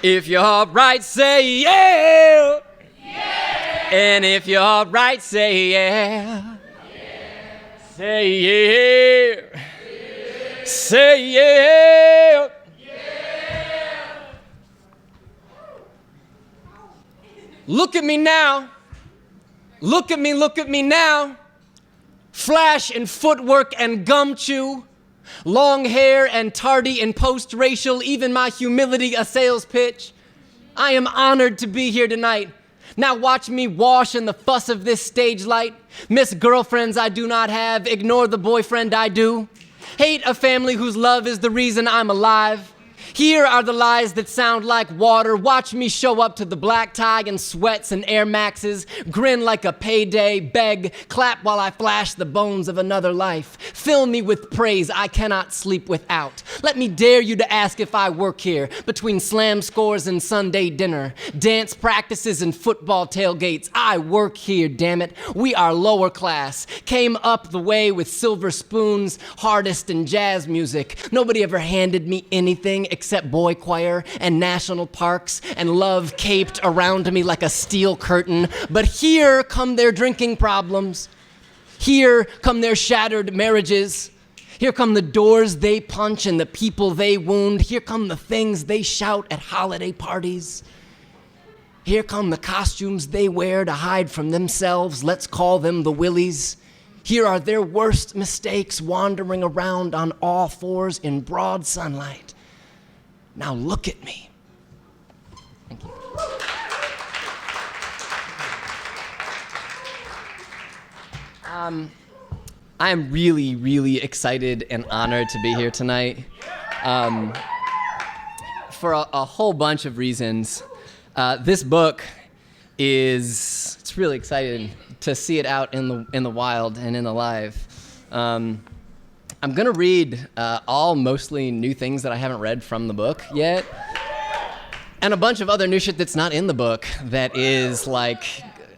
If you're right, say yeah. Yeah. And if you're right, say yeah. Yeah. Say yeah. Yeah. Say yeah. Yeah. Look at me now. Look at me now. Flash and footwork and gum chew. Long hair and tardy and post-racial, even my humility a sales pitch. I am honored to be here tonight. Now watch me wash in the fuss of this stage light. Miss girlfriends I do not have, ignore the boyfriend I do. Hate a family whose love is the reason I'm alive. Here are the lies that sound like water. Watch me show up to the black tie and sweats and Air Maxes, grin like a payday, beg, clap while I flash the bones of another life. Fill me with praise I cannot sleep without. Let me dare you to ask if I work here, between slam scores and Sunday dinner, dance practices and football tailgates. I work here, damn it. We are lower class, came up the way with silver spoons, hardest in jazz music. Nobody ever handed me anything except boy choir and national parks and love caped around me like a steel curtain. But here come their drinking problems. Here come their shattered marriages. Here come the doors they punch and the people they wound. Here come the things they shout at holiday parties. Here come the costumes they wear to hide from themselves. Let's call them the Willys. Here are their worst mistakes wandering around on all fours in broad sunlight. Now look at me. Thank you. I am really, really excited and honored to be here tonight for a whole bunch of reasons. This book it's really exciting to see it out in the wild and in the live. I'm gonna read all mostly new things that I haven't read from the book yet, and a bunch of other new shit that's not in the book that is like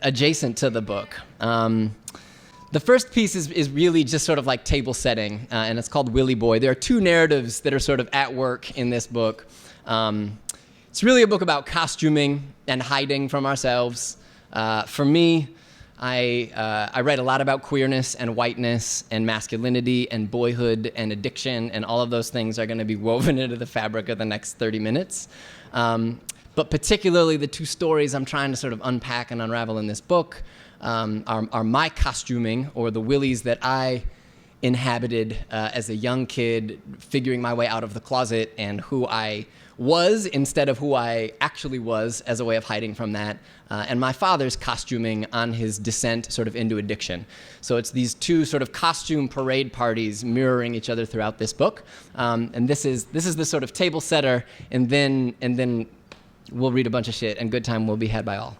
adjacent to the book. The first piece is really just sort of like table setting, and it's called Willy Boy. There are two narratives that are sort of at work in this book. It's really a book about costuming and hiding from ourselves. For me, I write a lot about queerness and whiteness and masculinity and boyhood and addiction, and all of those things are going to be woven into the fabric of the next 30 minutes. But particularly the two stories I'm trying to sort of unpack and unravel in this book are my costuming, or the Willys that I inhabited as a young kid, figuring my way out of the closet, and who I was instead of who I actually was as a way of hiding from that, and my father's costuming on his descent sort of into addiction. So it's these two sort of costume parade parties mirroring each other throughout this book, and this is the sort of table setter, and then we'll read a bunch of shit, and good time will be had by all.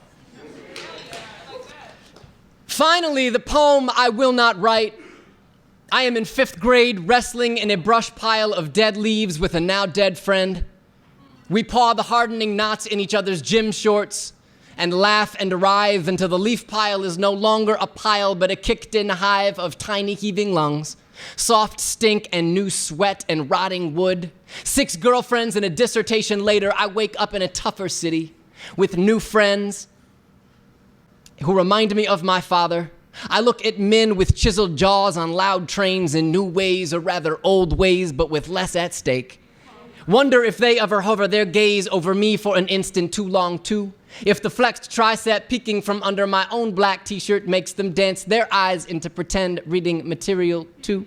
Finally, the poem I will not write. I am in 5th grade, wrestling in a brush pile of dead leaves with a now dead friend. We paw the hardening knots in each other's gym shorts and laugh and writhe until the leaf pile is no longer a pile but a kicked-in hive of tiny heaving lungs, soft stink and new sweat and rotting wood. 6 girlfriends and a dissertation later, I wake up in a tougher city with new friends who remind me of my father. I look at men with chiseled jaws on loud trains in new ways, or rather old ways, but with less at stake. Wonder if they ever hover their gaze over me for an instant too long too. If the flexed tricep peeking from under my own black t-shirt makes them dance their eyes into pretend reading material too.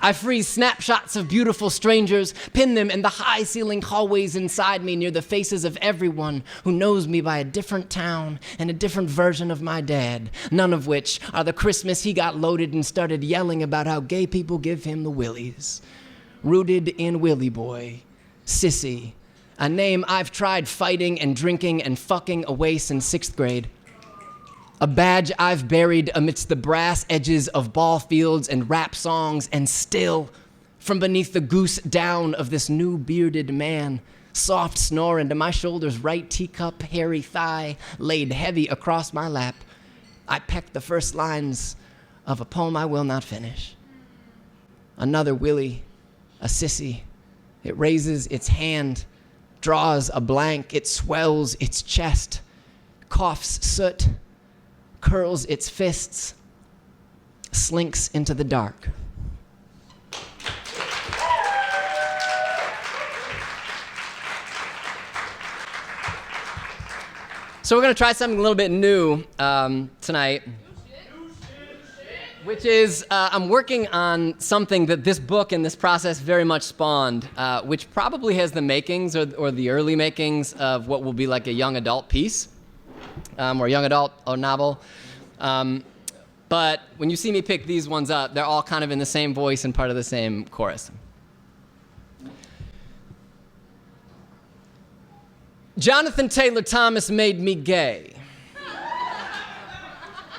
I freeze snapshots of beautiful strangers, pin them in the high-ceilinged hallways inside me near the faces of everyone who knows me by a different town and a different version of my dad, none of which are the Christmas he got loaded and started yelling about how gay people give him the willies. Rooted in Willy Boy, Sissy, a name I've tried fighting and drinking and fucking away since 6th grade. A badge I've buried amidst the brass edges of ball fields and rap songs, and still, from beneath the goose down of this new bearded man, soft snore into my shoulder's right teacup, hairy thigh laid heavy across my lap, I peck the first lines of a poem I will not finish. Another Willy, a sissy, it raises its hand draws a blank, it swells its chest, coughs soot, curls its fists, slinks into the dark. So we're going to try something a little bit new tonight, which is I'm working on something that this book and this process very much spawned, which probably has the makings or the early makings of what will be like a young adult piece or young adult or novel. But when you see me pick these ones up, they're all kind of in the same voice and part of the same chorus. Jonathan Taylor Thomas made me gay.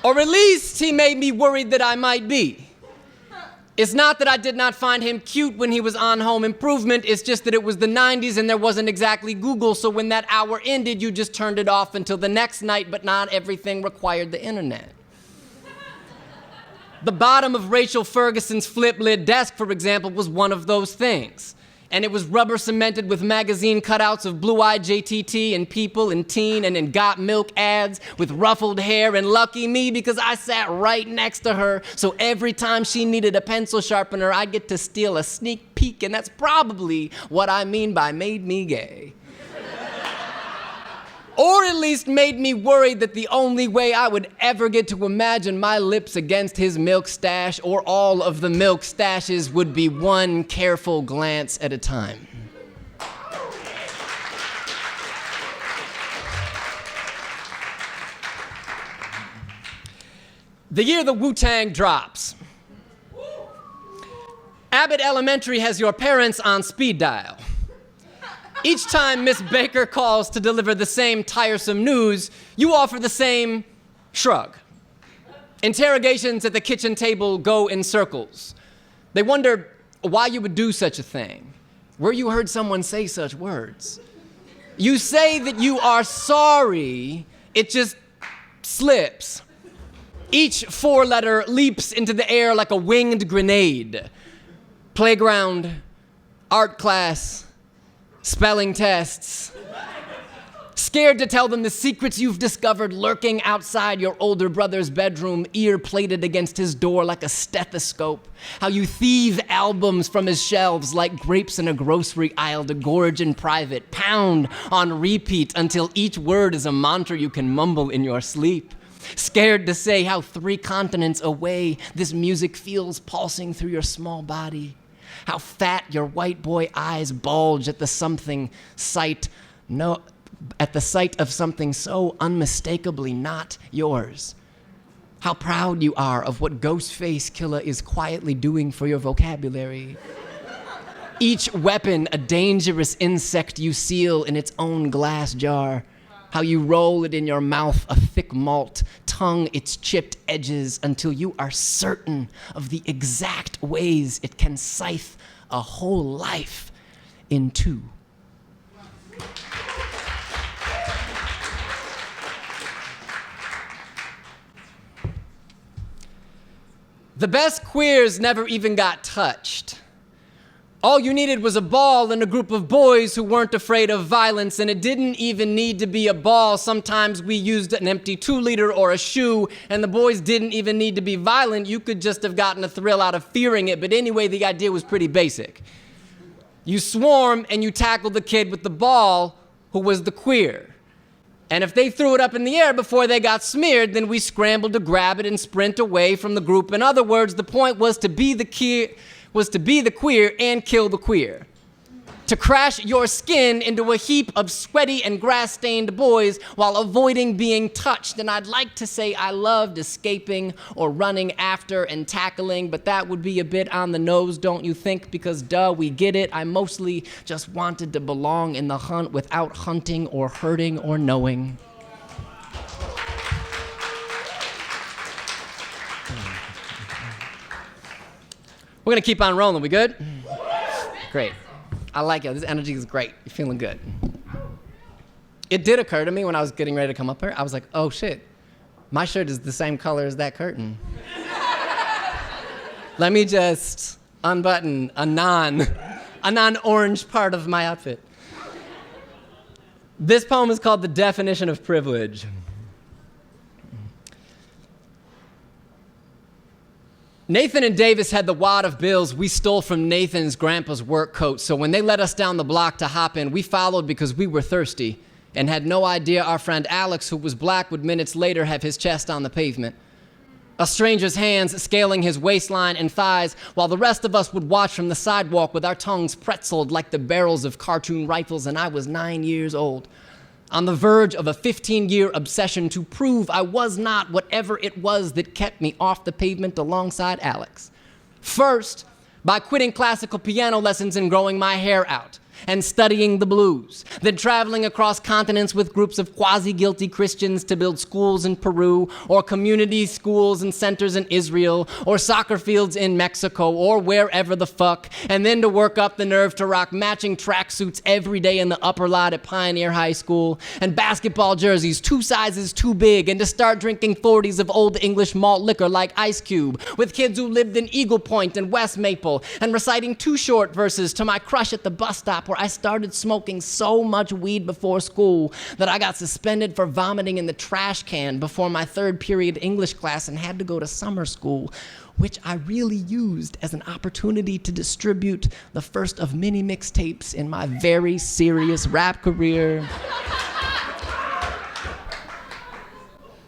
Or at least he made me worried that I might be. It's not that I did not find him cute when he was on Home Improvement, it's just that it was the 90s and there wasn't exactly Google, so when that hour ended, you just turned it off until the next night, but not everything required the internet. The bottom of Rachel Ferguson's flip-lid desk, for example, was one of those things. And it was rubber cemented with magazine cutouts of blue-eyed JTT and People and Teen and Got Milk ads with ruffled hair, and lucky me because I sat right next to her, so every time she needed a pencil sharpener, I'd get to steal a sneak peek, and that's probably what I mean by made me gay. Or at least made me worried that the only way I would ever get to imagine my lips against his milk stash or all of the milk stashes would be one careful glance at a time. The year the Wu-Tang drops. Abbott Elementary has your parents on speed dial. Each time Miss Baker calls to deliver the same tiresome news, you offer the same shrug. Interrogations at the kitchen table go in circles. They wonder why you would do such a thing, where you heard someone say such words. You say that you are sorry, it just slips. Each four-letter leaps into the air like a winged grenade. Playground, art class, spelling tests. Scared to tell them the secrets you've discovered lurking outside your older brother's bedroom, ear plated against his door like a stethoscope. How you thieve albums from his shelves like grapes in a grocery aisle to gorge in private, pound on repeat until each word is a mantra you can mumble in your sleep. Scared to say how 3 continents away this music feels pulsing through your small body. How fat your white boy eyes bulge at the sight of something so unmistakably not yours. How proud you are of what Ghostface Killer is quietly doing for your vocabulary. Each weapon a dangerous insect you seal in its own glass jar. How you roll it in your mouth, a thick malt, tongue its chipped edges until you are certain of the exact ways it can scythe a whole life in two. The best queers never even got touched. All you needed was a ball and a group of boys who weren't afraid of violence, and it didn't even need to be a ball. Sometimes we used an empty 2-liter or a shoe, and the boys didn't even need to be violent. You could just have gotten a thrill out of fearing it, but anyway, the idea was pretty basic. You swarm and you tackle the kid with the ball who was the queer. And if they threw it up in the air before they got smeared, then we scrambled to grab it and sprint away from the group. In other words, the point was to be the queer and kill the queer. To crash your skin into a heap of sweaty and grass-stained boys while avoiding being touched. And I'd like to say I loved escaping or running after and tackling, but that would be a bit on the nose, don't you think? Because duh, we get it. I mostly just wanted to belong in the hunt without hunting or hurting or knowing. We're gonna keep on rolling, we good? Great. I like it, this energy is great. You're feeling good. It did occur to me when I was getting ready to come up here, I was like, oh shit, my shirt is the same color as that curtain. Let me just unbutton a non-orange part of my outfit. This poem is called The Definition of Privilege. Nathan and Davis had the wad of bills we stole from Nathan's grandpa's work coat, so when they let us down the block to hop in, we followed because we were thirsty and had no idea our friend Alex, who was black, would minutes later have his chest on the pavement. A stranger's hands scaling his waistline and thighs, while the rest of us would watch from the sidewalk with our tongues pretzeled like the barrels of cartoon rifles, and I was 9 years old, on the verge of a 15-year obsession to prove I was not whatever it was that kept me off the pavement alongside Alex. First, by quitting classical piano lessons and growing my hair out, and studying the blues, then traveling across continents with groups of quasi-guilty Christians to build schools in Peru, or community schools and centers in Israel, or soccer fields in Mexico, or wherever the fuck, and then to work up the nerve to rock matching tracksuits every day in the upper lot at Pioneer High School, and basketball jerseys 2 sizes too big, and to start drinking 40s of old English malt liquor like Ice Cube, with kids who lived in Eagle Point and West Maple, and reciting 2 short verses to my crush at the bus stop where I started smoking so much weed before school that I got suspended for vomiting in the trash can before my 3rd period English class and had to go to summer school, which I really used as an opportunity to distribute the first of many mixtapes in my very serious rap career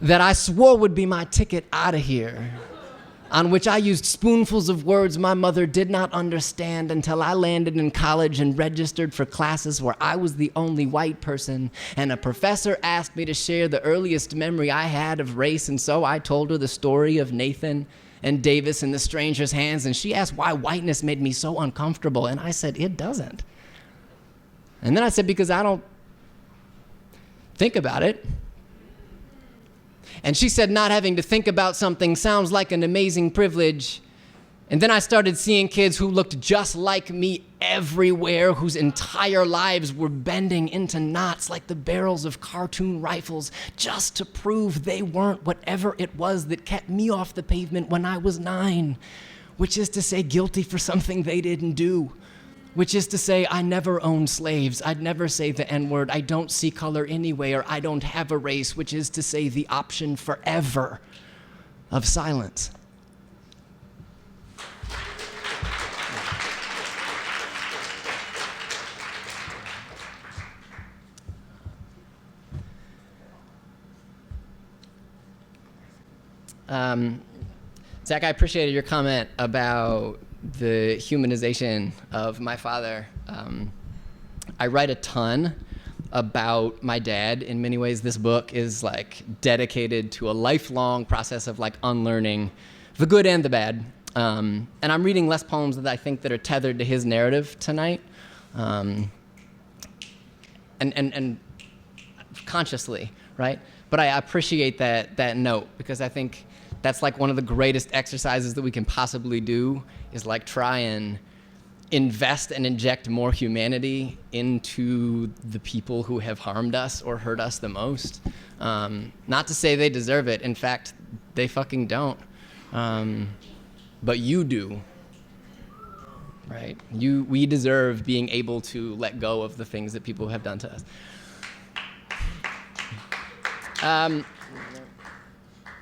that I swore would be my ticket out of here, on which I used spoonfuls of words my mother did not understand until I landed in college and registered for classes where I was the only white person, and a professor asked me to share the earliest memory I had of race, and so I told her the story of Nathan and Davis in The Stranger's Hands, and she asked why whiteness made me so uncomfortable, and I said, it doesn't. And then I said, because I don't think about it. And she said not having to think about something sounds like an amazing privilege. And then I started seeing kids who looked just like me everywhere, whose entire lives were bending into knots like the barrels of cartoon rifles just to prove they weren't whatever it was that kept me off the pavement when I was 9, which is to say guilty for something they didn't do. Which is to say, I never owned slaves. I'd never say the N-word. I don't see color anyway, or I don't have a race, which is to say the option forever of silence. Zach, I appreciated your comment about the humanization of my father. I write a ton about my dad. In many ways, this book is like dedicated to a lifelong process of like unlearning the good and the bad. And I'm reading less poems that I think that are tethered to his narrative tonight. And consciously, right? But I appreciate that note, because I think that's like one of the greatest exercises that we can possibly do, is like try and invest and inject more humanity into the people who have harmed us or hurt us the most. Not to say they deserve it. In fact, they fucking don't. But you do, right? We deserve being able to let go of the things that people have done to us.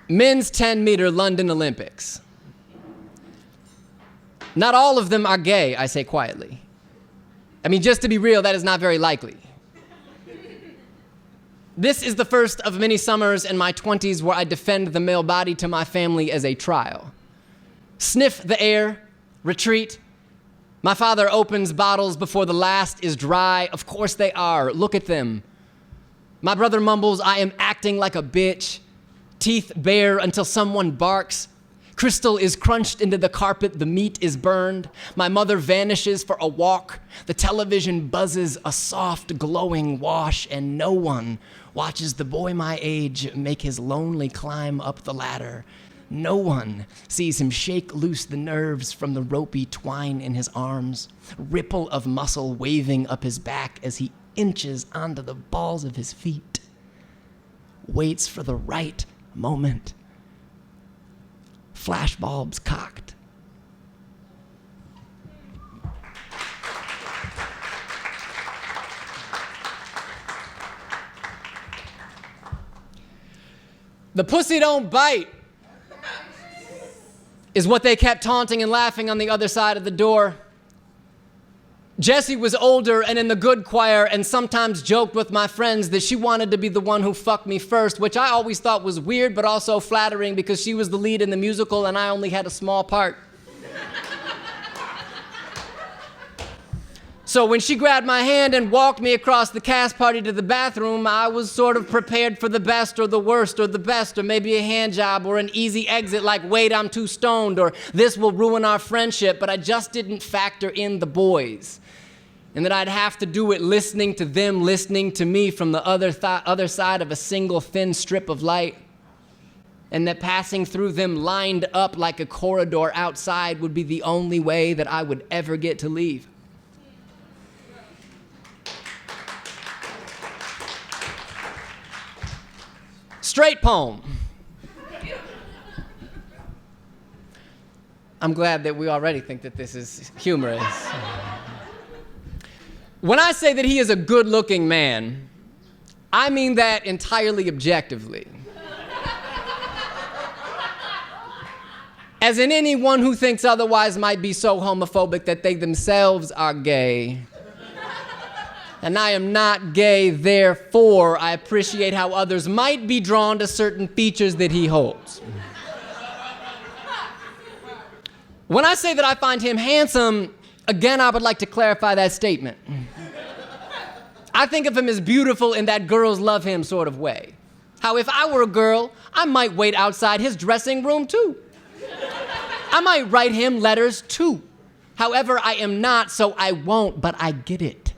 Men's 10-meter London Olympics. Not all of them are gay, I say quietly. I mean, just to be real, that is not very likely. This is the first of many summers in my 20s where I defend the male body to my family as a trial. Sniff the air, retreat. My father opens bottles before the last is dry. Of course they are. Look at them. My brother mumbles, I am acting like a bitch. Teeth bare until someone barks. Crystal is crunched into the carpet, the meat is burned. My mother vanishes for a walk. The television buzzes a soft, glowing wash, and no one watches the boy my age make his lonely climb up the ladder. No one sees him shake loose the nerves from the ropey twine in his arms, ripple of muscle waving up his back as he inches onto the balls of his feet, waits for the right moment. Flashbulbs cocked. The pussy don't bite, is what they kept taunting and laughing on the other side of the door. Jessie was older and in the good choir and sometimes joked with my friends that she wanted to be the one who fucked me first, which I always thought was weird but also flattering because she was the lead in the musical and I only had a small part. So when she grabbed my hand and walked me across the cast party to the bathroom, I was sort of prepared for the best or the worst or the best or maybe a hand job or an easy exit like, wait, I'm too stoned, or this will ruin our friendship, but I just didn't factor in the boys. And that I'd have to do it listening to them, listening to me from the other side of a single thin strip of light. And that passing through them lined up like a corridor outside would be the only way that I would ever get to leave. Straight poem. I'm glad that we already think that this is humorous. When I say that he is a good-looking man, I mean that entirely objectively. As in, anyone who thinks otherwise might be so homophobic that they themselves are gay. And I am not gay, therefore I appreciate how others might be drawn to certain features that he holds. When I say that I find him handsome, again, I would like to clarify that statement. I think of him as beautiful in that girls love him sort of way. How if I were a girl, I might wait outside his dressing room too. I might write him letters too. However, I am not, so I won't, but I get it.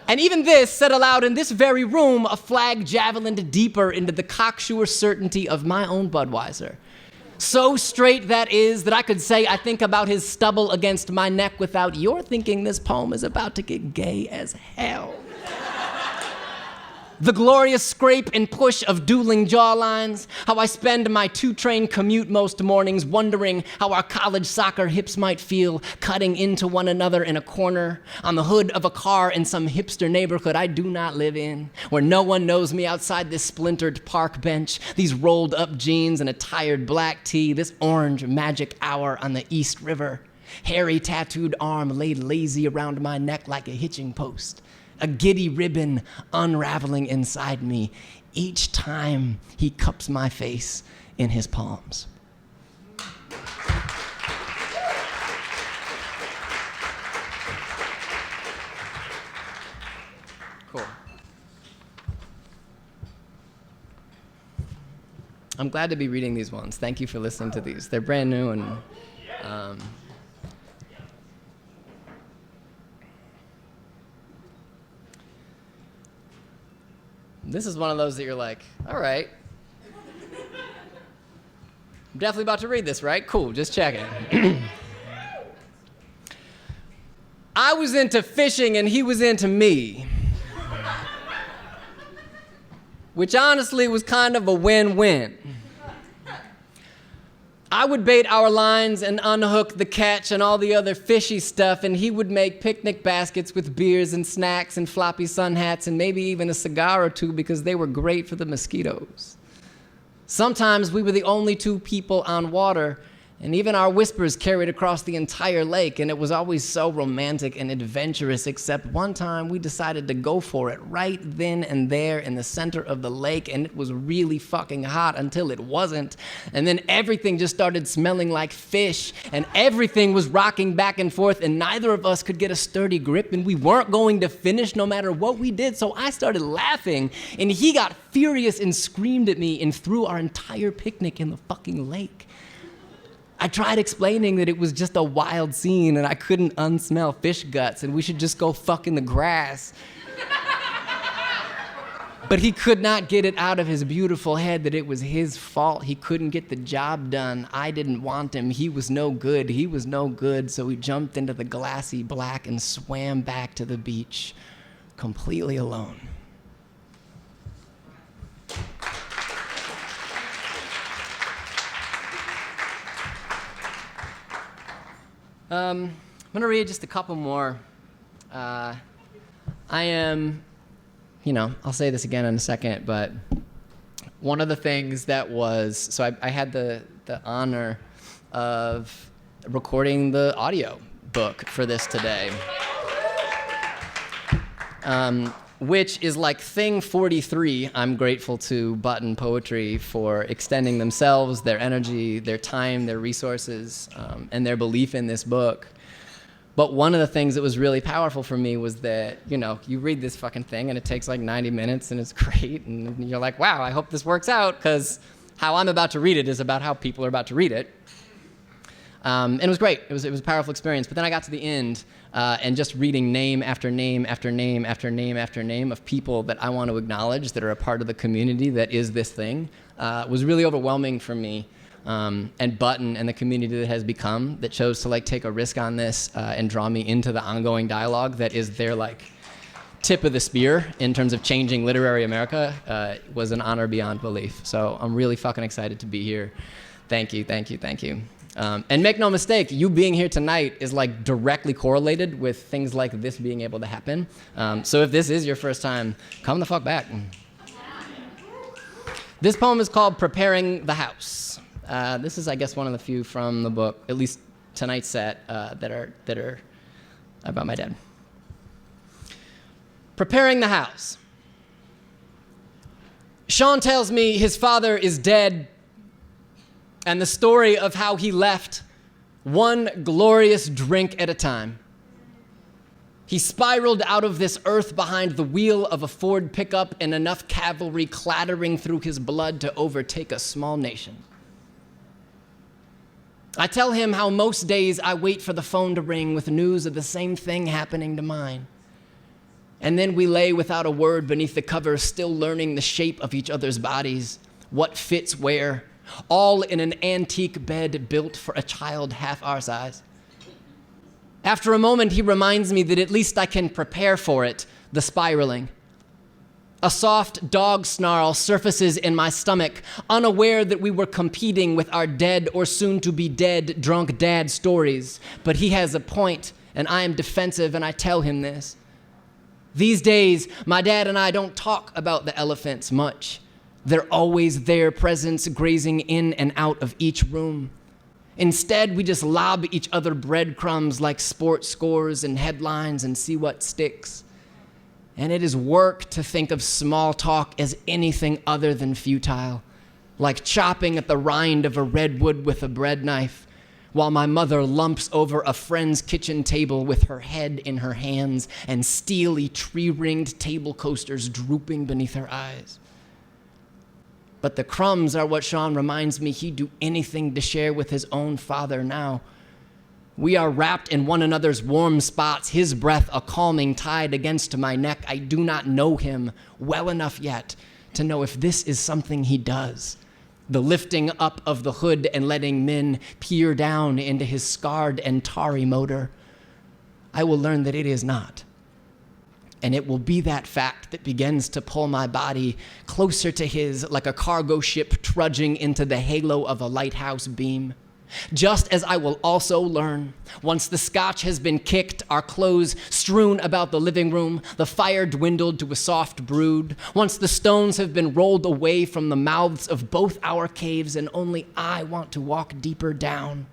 And even this, said aloud in this very room, a flag javelined deeper into the cocksure certainty of my own Budweiser. So straight that is that I could say I think about his stubble against my neck without your thinking this poem is about to get gay as hell. The glorious scrape and push of dueling jawlines, how I spend my 2-train commute most mornings wondering how our college soccer hips might feel cutting into one another in a corner on the hood of a car in some hipster neighborhood I do not live in, where no one knows me outside this splintered park bench, these rolled up jeans and a tired black tee, this orange magic hour on the East River, hairy tattooed arm laid lazy around my neck like a hitching post. A giddy ribbon unraveling inside me each time he cups my face in his palms. Cool. I'm glad to be reading these ones. Thank you for listening to these. They're brand new and this is one of those that you're like, all right. I'm definitely about to read this, right? Cool, just checking. I was into fishing and he was into me. Which honestly was kind of a win-win. I would bait our lines and unhook the catch and all the other fishy stuff, and he would make picnic baskets with beers and snacks and floppy sun hats and maybe even a cigar or two because they were great for the mosquitoes. Sometimes we were the only 2 people on water, and even our whispers carried across the entire lake, and it was always so romantic and adventurous, except one time we decided to go for it right then and there in the center of the lake, and it was really fucking hot until it wasn't, and then everything just started smelling like fish, and everything was rocking back and forth, and neither of us could get a sturdy grip, and we weren't going to finish no matter what we did, so I started laughing, and he got furious and screamed at me and threw our entire picnic in the fucking lake. I tried explaining that it was just a wild scene and I couldn't unsmell fish guts and we should just go fuck in the grass. But he could not get it out of his beautiful head that it was his fault. He couldn't get the job done. I didn't want him. He was no good. He was no good. So he jumped into the glassy black and swam back to the beach completely alone. I'm going to read just a couple more. I am, I'll say this again in a second, but one of the things that was, so I had the honor of recording the audio book for this today. Which is like thing 43. I'm grateful to Button Poetry for extending themselves, their energy, their time, their resources, and their belief in this book. But one of the things that was really powerful for me was that, you read this fucking thing and it takes like 90 minutes and it's great. And you're like, wow, I hope this works out, because how I'm about to read it is about how people are about to read it. And it was great. It was a powerful experience. But then I got to the end, and just reading name after name after name after name after name of people that I want to acknowledge that are a part of the community that is this thing was really overwhelming for me. And Button and the community that has become, that chose to take a risk on this and draw me into the ongoing dialogue that is their tip of the spear in terms of changing literary America, was an honor beyond belief. So I'm really fucking excited to be here. Thank you, thank you, thank you. And make no mistake, you being here tonight is directly correlated with things like this being able to happen. So if this is your first time, come the fuck back. This poem is called Preparing the House. This is, I guess, one of the few from the book, at least tonight's set, that are about my dad. Preparing the house. Sean tells me his father is dead, and the story of how he left one glorious drink at a time. He spiraled out of this earth behind the wheel of a Ford pickup, and enough cavalry clattering through his blood to overtake a small nation. I tell him how most days I wait for the phone to ring with news of the same thing happening to mine. And then we lay without a word beneath the covers, still learning the shape of each other's bodies, what fits where, all in an antique bed built for a child half our size. After a moment, he reminds me that at least I can prepare for it, the spiraling. A soft dog snarl surfaces in my stomach, unaware that we were competing with our dead or soon-to-be dead drunk dad stories. But he has a point, and I am defensive, and I tell him this. These days, my dad and I don't talk about the elephants much. They're always their presence grazing in and out of each room. Instead, we just lob each other breadcrumbs like sports scores and headlines and see what sticks. And it is work to think of small talk as anything other than futile, like chopping at the rind of a redwood with a bread knife, while my mother lumps over a friend's kitchen table with her head in her hands and steely tree-ringed table coasters drooping beneath her eyes. But the crumbs are what Sean reminds me he'd do anything to share with his own father now. We are wrapped in one another's warm spots, his breath a calming tide against my neck. I do not know him well enough yet to know if this is something he does. The lifting up of the hood and letting men peer down into his scarred and tarry motor. I will learn that it is not. And it will be that fact that begins to pull my body closer to his like a cargo ship trudging into the halo of a lighthouse beam. Just as I will also learn, once the scotch has been kicked, our clothes strewn about the living room, the fire dwindled to a soft brood, once the stones have been rolled away from the mouths of both our caves and only I want to walk deeper down,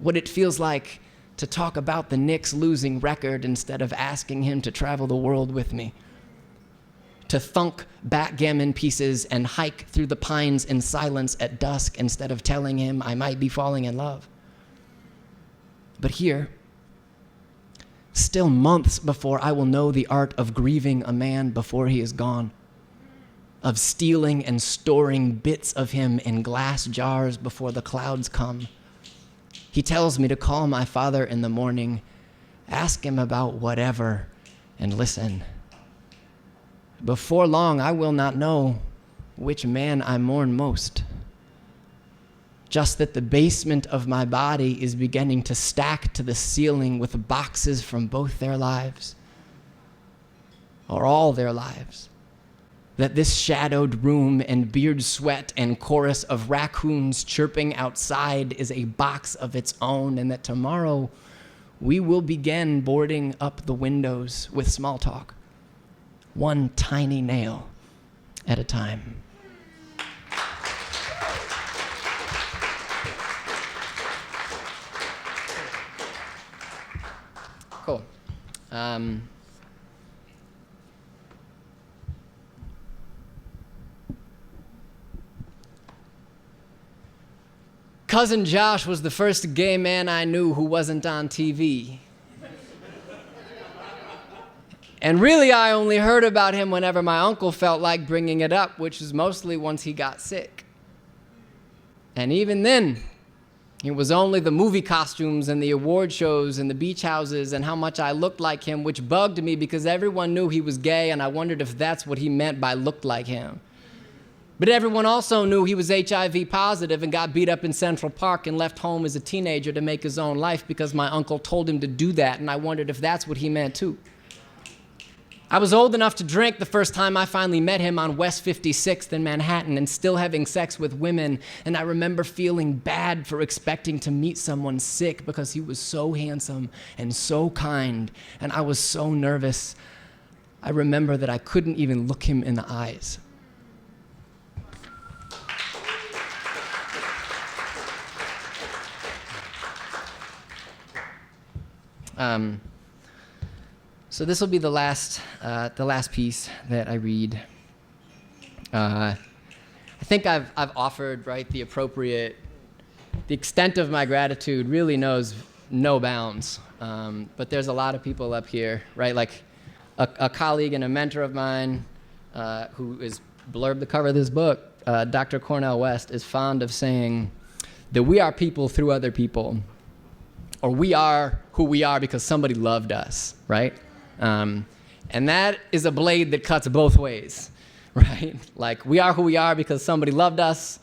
what it feels like to talk about the Knicks' losing record instead of asking him to travel the world with me. To thunk backgammon pieces and hike through the pines in silence at dusk instead of telling him I might be falling in love. But here, still months before I will know the art of grieving a man before he is gone, of stealing and storing bits of him in glass jars before the clouds come, he tells me to call my father in the morning, ask him about whatever, and listen. Before long, I will not know which man I mourn most. Just that the basement of my body is beginning to stack to the ceiling with boxes from both their lives, or all their lives. That this shadowed room and beard sweat and chorus of raccoons chirping outside is a box of its own, and that tomorrow we will begin boarding up the windows with small talk, one tiny nail at a time. Cool. Cousin Josh was the first gay man I knew who wasn't on TV. And really, I only heard about him whenever my uncle felt like bringing it up, which was mostly once he got sick. And even then, it was only the movie costumes and the award shows and the beach houses and how much I looked like him, which bugged me because everyone knew he was gay, and I wondered if that's what he meant by looked like him. But everyone also knew he was HIV positive and got beat up in Central Park and left home as a teenager to make his own life because my uncle told him to do that, and I wondered if that's what he meant too. I was old enough to drink the first time I finally met him on West 56th in Manhattan and still having sex with women, and I remember feeling bad for expecting to meet someone sick because he was so handsome and so kind, and I was so nervous. I remember that I couldn't even look him in the eyes. So this will be the last piece that I read. I think I've offered, right, the extent of my gratitude really knows no bounds. But there's a lot of people up here, right, like a colleague and a mentor of mine who is blurbed the cover of this book, Dr. Cornel West, is fond of saying that we are people through other people, or we are who we are because somebody loved us, right? And that is a blade that cuts both ways, right? Like, we are who we are because somebody loved us,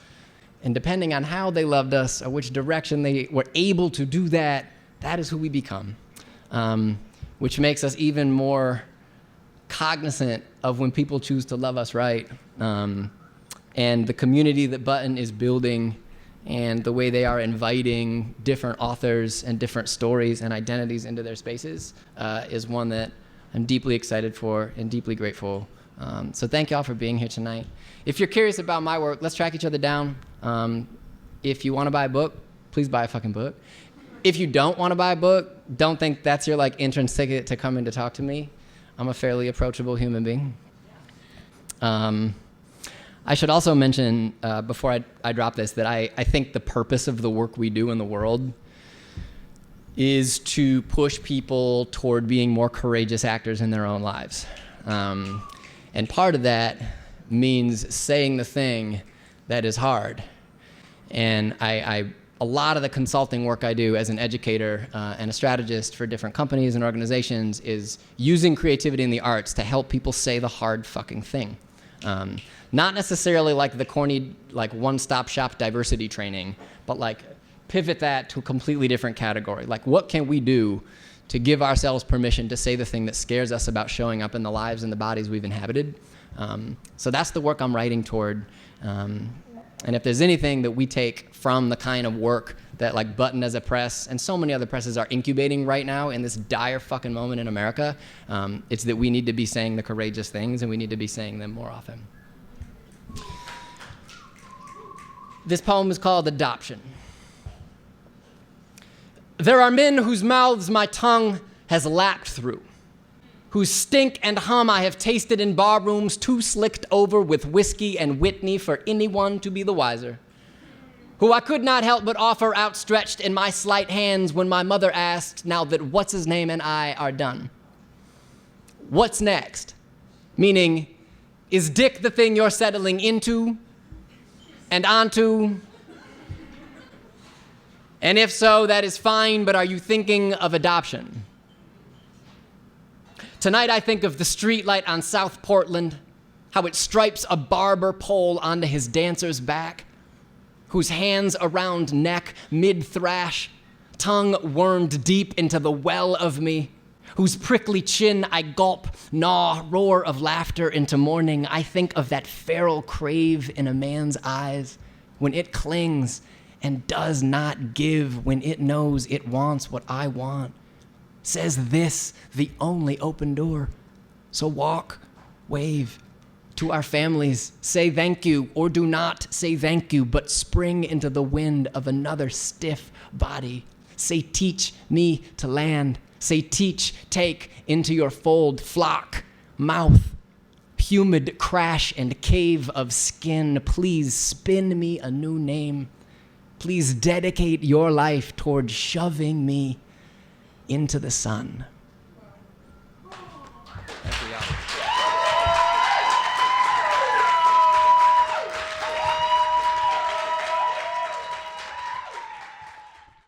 and depending on how they loved us or which direction they were able to do that, that is who we become, which makes us even more cognizant of when people choose to love us right, and the community that Button is building and the way they are inviting different authors and different stories and identities into their spaces is one that I'm deeply excited for and deeply grateful. So thank y'all for being here tonight. If you're curious about my work, let's track each other down. If you want to buy a book, please buy a fucking book. If you don't want to buy a book, don't think that's your like entrance ticket to come in to talk to me. I'm a fairly approachable human being. I should also mention, before I drop this, that I think the purpose of the work we do in the world is to push people toward being more courageous actors in their own lives. And part of that means saying the thing that is hard. And a lot of the consulting work I do as an educator and a strategist for different companies and organizations is using creativity and the arts to help people say the hard fucking thing. Not necessarily like the corny, like one-stop shop diversity training, but like pivot that to a completely different category. Like, what can we do to give ourselves permission to say the thing that scares us about showing up in the lives and the bodies we've inhabited? So that's the work I'm writing toward. And if there's anything that we take from the kind of work that like Button as a press and so many other presses are incubating right now in this dire fucking moment in America, it's that we need to be saying the courageous things and we need to be saying them more often. This poem is called Adoption. There are men whose mouths my tongue has lapped through, whose stink and hum I have tasted in bar rooms too slicked over with whiskey and Whitney for anyone to be the wiser, who I could not help but offer outstretched in my slight hands when my mother asked, now that what's-his-name and I are done. What's next? Meaning, is dick the thing you're settling into and onto? And if so, that is fine, but are you thinking of adoption? Tonight I think of the streetlight on South Portland, how it stripes a barber pole onto his dancer's back, whose hands around neck, mid-thrash, tongue wormed deep into the well of me, whose prickly chin I gulp, gnaw, roar of laughter into morning. I think of that feral crave in a man's eyes when it clings and does not give, when it knows it wants what I want. Says this, the only open door. So walk, wave to our families, say thank you, or do not say thank you, but spring into the wind of another stiff body. Say teach me to land. Say teach, take into your fold, flock, mouth, humid crash and cave of skin. Please spin me a new name. Please dedicate your life toward shoving me into the sun.